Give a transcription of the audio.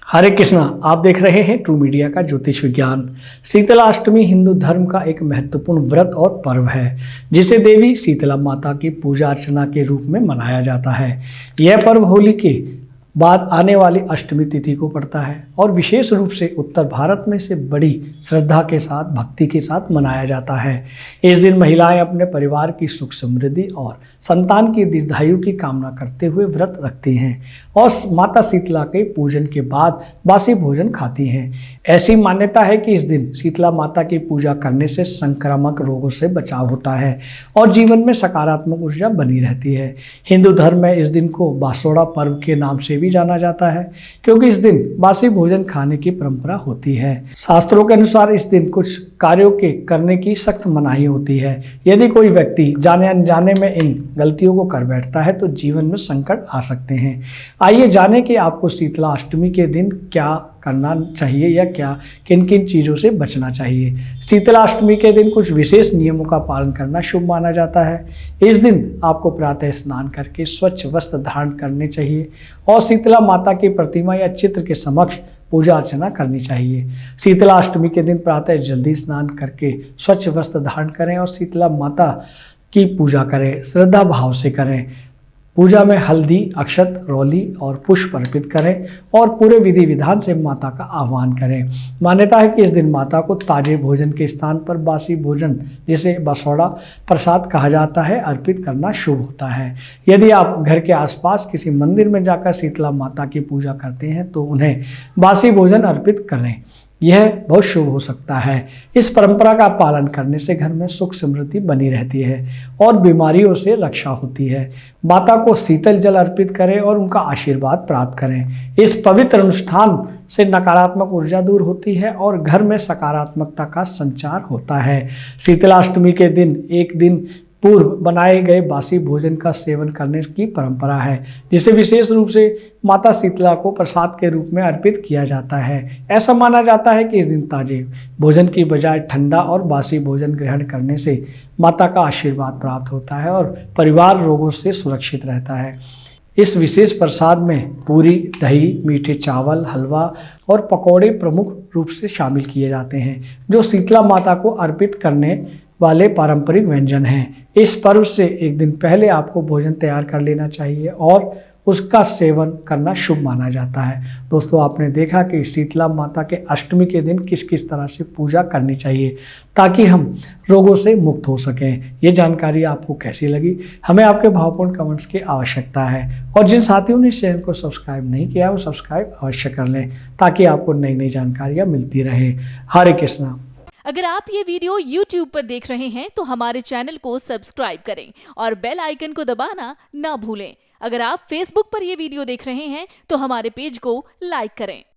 हरे कृष्णा। आप देख रहे हैं ट्रू मीडिया का ज्योतिष विज्ञान। शीतला अष्टमी हिंदू धर्म का एक महत्वपूर्ण व्रत और पर्व है, जिसे देवी शीतला माता की पूजा अर्चना के रूप में मनाया जाता है। यह पर्व होली के बाद आने वाली अष्टमी तिथि को पड़ता है और विशेष रूप से उत्तर भारत में से बड़ी श्रद्धा के साथ, भक्ति के साथ मनाया जाता है। इस दिन महिलाएं अपने परिवार की सुख समृद्धि और संतान की दीर्घायु की कामना करते हुए व्रत रखती हैं और माता शीतला के पूजन के बाद बासी भोजन खाती हैं। ऐसी मान्यता है कि इस दिन शीतला माता की पूजा करने से संक्रामक रोगों से बचाव होता है और जीवन में सकारात्मक ऊर्जा बनी रहती है। हिंदू धर्म में इस दिन को बासोड़ा पर्व के नाम से भी जाना जाता है, क्योंकि इस दिन बासी भोजन खाने की परंपरा होती है। शास्त्रों के अनुसार इस दिन कुछ कार्यों के करने की सख्त मनाही होती है। यदि कोई व्यक्ति जाने अनजाने में इन गलतियों को कर बैठता है तो जीवन में संकट आ सकते हैं। आइए जानें कि आपको शीतला अष्टमी के दिन क्या करना चाहिए या किन किन चीज़ों से बचना चाहिए। शीतला अष्टमी के दिन कुछ विशेष नियमों का पालन करना शुभ माना जाता है। इस दिन आपको प्रातः स्नान करके स्वच्छ वस्त्र धारण करने चाहिए और शीतला माता की प्रतिमा या चित्र के समक्ष पूजा अर्चना करनी चाहिए। शीतला अष्टमी के दिन प्रातः जल्दी स्नान करके स्वच्छ वस्त्र धारण करें और शीतला माता की पूजा करें, श्रद्धा भाव से करें। पूजा में हल्दी, अक्षत, रौली और पुष्प अर्पित करें और पूरे विधि विधान से माता का आह्वान करें। मान्यता है कि इस दिन माता को ताजे भोजन के स्थान पर बासी भोजन, जिसे बसौड़ा प्रसाद कहा जाता है, अर्पित करना शुभ होता है। यदि आप घर के आसपास किसी मंदिर में जाकर शीतला माता की पूजा करते हैं तो उन्हें बासी भोजन अर्पित करें, यह बहुत शुभ हो सकता है। इस परंपरा का पालन करने से घर में सुख समृद्धि बनी रहती है और बीमारियों से रक्षा होती है। माता को शीतल जल अर्पित करें और उनका आशीर्वाद प्राप्त करें। इस पवित्र अनुष्ठान से नकारात्मक ऊर्जा दूर होती है और घर में सकारात्मकता का संचार होता है। शीतला अष्टमी के दिन एक दिन पूर्व बनाए गए बासी भोजन का सेवन करने की परंपरा है, जिसे विशेष रूप से माता शीतला को प्रसाद के रूप में अर्पित किया जाता है। ऐसा माना जाता है कि इस दिन ताजे भोजन की बजाय ठंडा और बासी भोजन ग्रहण करने से माता का आशीर्वाद प्राप्त होता है और परिवार रोगों से सुरक्षित रहता है। इस विशेष प्रसाद में पूरी, दही, मीठे चावल, हलवा और पकौड़े प्रमुख रूप से शामिल किए जाते हैं, जो शीतला माता को अर्पित करने वाले पारंपरिक व्यंजन हैं। इस पर्व से एक दिन पहले आपको भोजन तैयार कर लेना चाहिए और उसका सेवन करना शुभ माना जाता है। दोस्तों, आपने देखा कि शीतला माता के अष्टमी के दिन किस किस तरह से पूजा करनी चाहिए ताकि हम रोगों से मुक्त हो सकें। ये जानकारी आपको कैसी लगी, हमें आपके भावपूर्ण कमेंट्स की आवश्यकता है और जिन साथियों ने इस चैनल को सब्सक्राइब नहीं किया वो सब्सक्राइब अवश्य कर लें ताकि आपको नई नई जानकारियाँ मिलती रहें। हरे कृष्णा। अगर आप ये वीडियो YouTube पर देख रहे हैं तो हमारे चैनल को सब्सक्राइब करें और बेल आइकन को दबाना ना भूलें। अगर आप Facebook पर ये वीडियो देख रहे हैं तो हमारे पेज को लाइक करें।